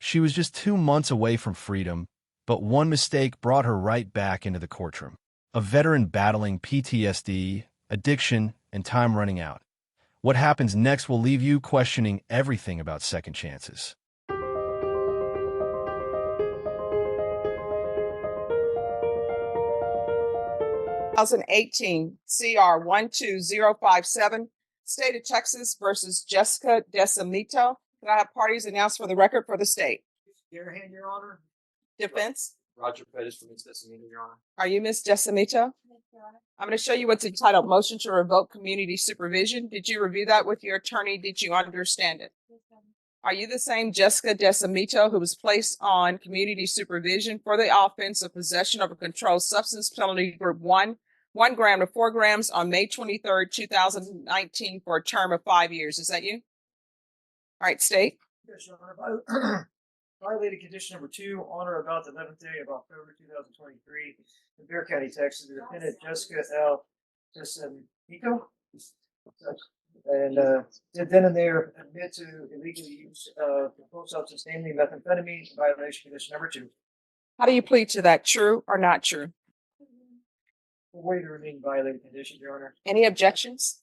She was just 2 months away from freedom, but one mistake brought her right back into the courtroom. A veteran battling PTSD, addiction, and time running out. What happens next will leave you questioning everything about second chances. 2018 CR 12057, State of Texas versus Jessica Decimito. Can I have parties announced for the record for the state? Garahan, Your Honor. Defense? Roger Pettis from Ms. Decimito, Your Honor. Are you Ms. Decimito? Yes, Your Honor. I'm going to show you what's entitled Motion to Revoke Community Supervision. Did you review that with your attorney? Did you understand it? Yes, Your Honor. Are you the same Jessica Decimito who was placed on community supervision for the offense of possession of a controlled substance, penalty group 1 gram to 4 grams on May 23rd, 2019 for a term of 5 years? Is that you? All right, state. Yes, Your Honor. Violated condition number 2 on or about the 11th day of October 2023 in Bear County, Texas. The defendant Jessica L. Decimito and did then and there admit to illegal use of controlled substance, namely methamphetamine, violation condition number 2. How do you plead to that? True or not true? Way to remain violated condition, Your Honor. Any objections?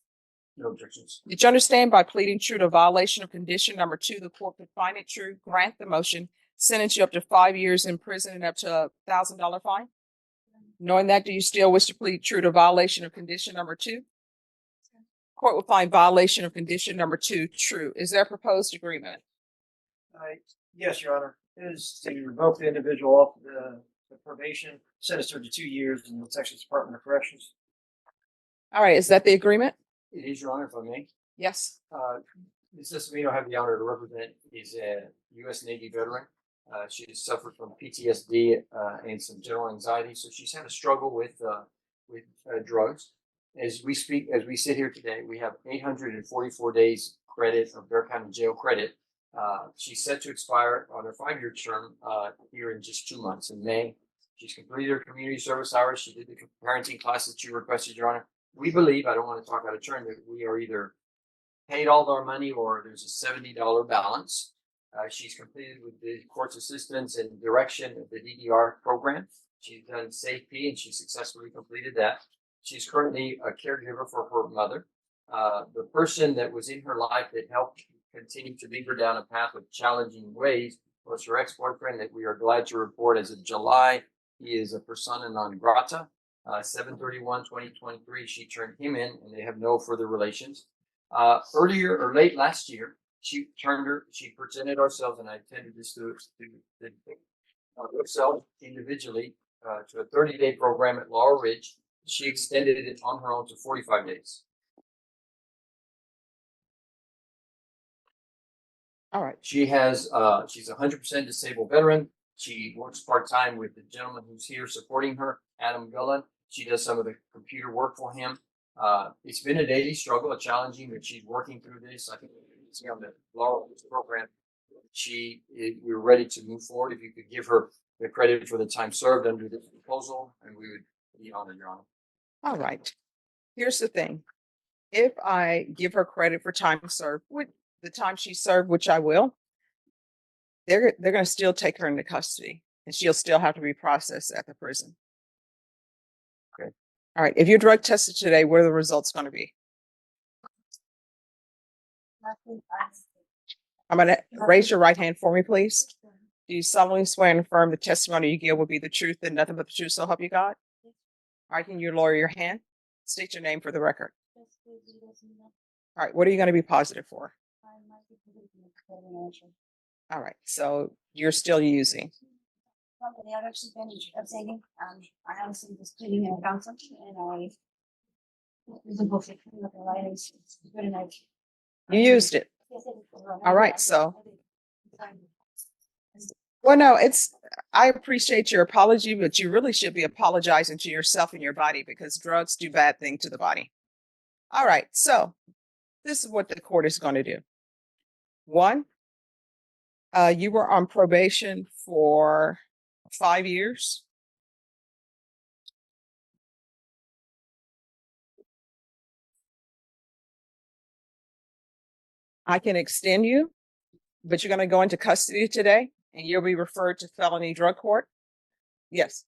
No objections. Did you understand by pleading true to violation of condition number 2, the court could find it true, grant the motion, sentence you up to 5 years in prison and up to $1,000 fine? Knowing that, do you still wish to plead true to violation of condition number 2? Court will find violation of condition number 2 true. Is there a proposed agreement? Yes, Your Honor. It is to revoke the individual off the probation, sentence her to 2 years in the Texas Department of Corrections. All right, is that the agreement? It is, Your Honor, if I may. Yes. Ms. Decimito, I have the honor to represent, is a U.S. Navy veteran. She has suffered from PTSD and some general anxiety, so she's had a struggle with drugs. As we sit here today, we have 844 days credit of Bear County Jail credit. She's set to expire on her 5-year term here in just 2 months in May. She's completed her community service hours. She did the parenting class that you requested, Your Honor. We believe, I don't want to talk out of turn, that we are either paid all our money or there's a $70 balance. She's completed with the court's assistance and direction of the DDR program. She's done SAFE-P and she successfully completed that. She's currently a caregiver for her mother. The person that was in her life that helped continue to lead her down a path of challenging ways was her ex-boyfriend that we are glad to report as of July. He is a persona non grata. 7/31/2023, she turned him in and they have no further relations. Earlier or late last year, she presented ourselves, and I attended this to herself individually to a 30-day program at Laurel Ridge. She extended it on her own to 45 days. All right. She's a 100% disabled veteran. She works part-time with the gentleman who's here supporting her, Adam Gullen. She does some of the computer work for him. It's been a daily struggle, a challenging, but she's working through this. I think it's on the Laurel program. We're ready to move forward. If you could give her the credit for the time served under this proposal, and we would be honored, Your Honor. All right. Here's the thing. If I give her credit for time served, with the time she served, which I will, they're going to still take her into custody and she'll still have to be processed at the prison. Okay. All right. If you're drug tested today, what are the results going to be? I'm going to raise your right hand for me, please. Do you solemnly swear and affirm the testimony you give will be the truth and nothing but the truth, so help you God? All right. Can you lower your hand? State your name for the record. All right. What are you going to be positive for? All right. So you're still using. I've actually been abstaining. I honestly was pleading in a council and I was a book with the writings. It's good and You used it. All right. So, well, no, I appreciate your apology, but you really should be apologizing to yourself and your body because drugs do bad things to the body. All right. So this is what the court is going to do. 1, you were on probation for 5 years. I can extend you, but you're going to go into custody today and you'll be referred to felony drug court? Yes.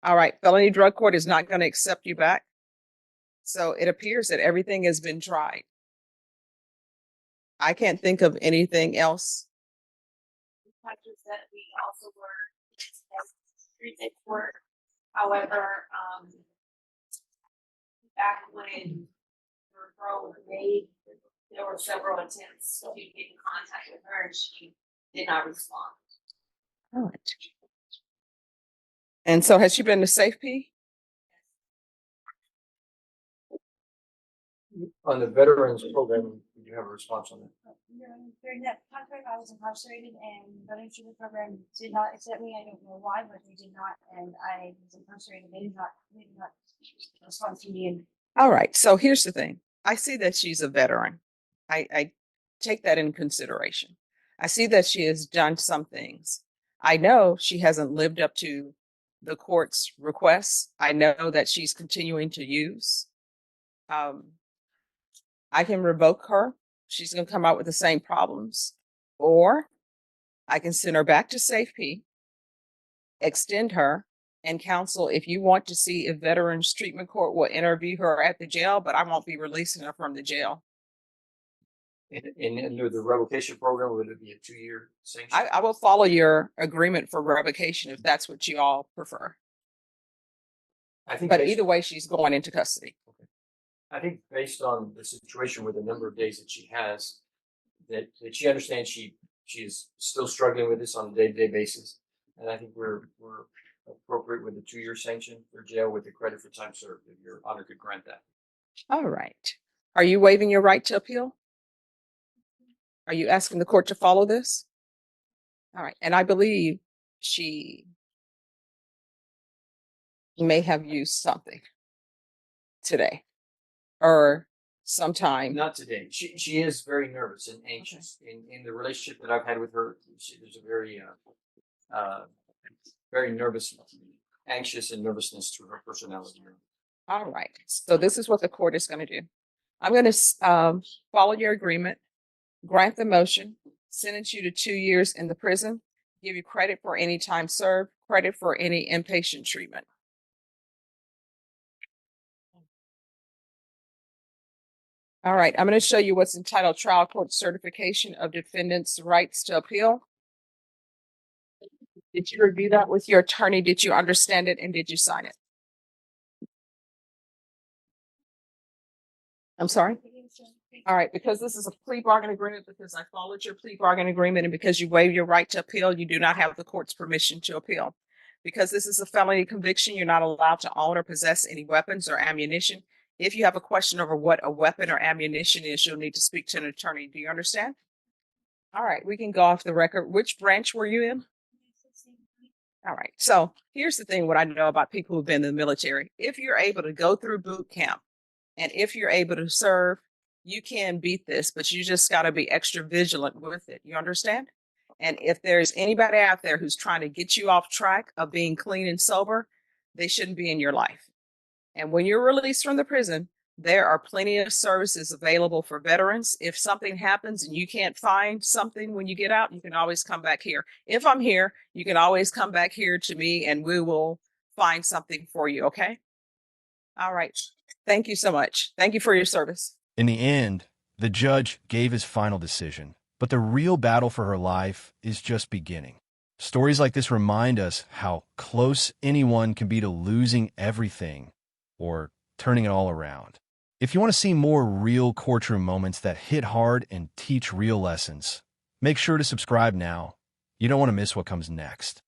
All right, felony drug court is not going to accept you back. So it appears that everything has been tried. I can't think of anything else. Factors that we also were treated for. However, back when the referral was made, there were several attempts to get in contact with her and she did not respond. All right. And so has she been to Safe-P? On the veterans program, do you have a response on that? During that contract, I was incarcerated and the veteran treatment program did not accept me. I don't know why, but they did not, and I was incarcerated. They did not respond to me. And All right. So here's the thing. I see that she's a veteran. I take that in consideration. I see that she has done some things. I know she hasn't lived up to the court's requests. I know that she's continuing to use. I can revoke her. She's going to come out with the same problems. Or I can send her back to Safe-P, extend her, and counsel if you want to see if Veterans Treatment Court will interview her at the jail, but I won't be releasing her from the jail. And under the revocation program, would it be a 2-year sanction? I will follow your agreement for revocation if that's what you all prefer. I think But based- either way, she's going into custody. I think based on the situation with the number of days that she has, that she understands she is still struggling with this on a day-to-day basis. And I think we're appropriate with the 2-year sanction for jail with the credit for time served, if your honor could grant that. All right. Are you waiving your right to appeal? Are you asking the court to follow this? All right. And I believe she may have used something today or sometime. Not today. She is very nervous and anxious. In the relationship that I've had with her, there's a very very nervous, anxious and nervousness to her personality. All right. So this is what the court is going to do. I'm going to follow your agreement, grant the motion, sentence you to 2 years in the prison, give you credit for any time served, credit for any inpatient treatment. All right, I'm going to show you what's entitled Trial Court Certification of Defendant's Rights to Appeal. Did you review that with your attorney? Did you understand it and did you sign it? I'm sorry? All right, because this is a plea bargain agreement, because I followed your plea bargain agreement, and because you waived your right to appeal, you do not have the court's permission to appeal. Because this is a felony conviction, you're not allowed to own or possess any weapons or ammunition. If you have a question over what a weapon or ammunition is, you'll need to speak to an attorney. Do you understand? All right, we can go off the record. Which branch were you in? All right, so here's the thing, what I know about people who've been in the military. If you're able to go through boot camp, and if you're able to serve, you can beat this, but you just got to be extra vigilant with it. You understand? And if there's anybody out there who's trying to get you off track of being clean and sober, they shouldn't be in your life. And when you're released from the prison, there are plenty of services available for veterans. If something happens and you can't find something when you get out, you can always come back here. If I'm here, you can always come back here to me and we will find something for you, okay? All right. Thank you so much. Thank you for your service. In the end, the judge gave his final decision, but the real battle for her life is just beginning. Stories like this remind us how close anyone can be to losing everything or turning it all around. If you want to see more real courtroom moments that hit hard and teach real lessons, make sure to subscribe now. You don't want to miss what comes next.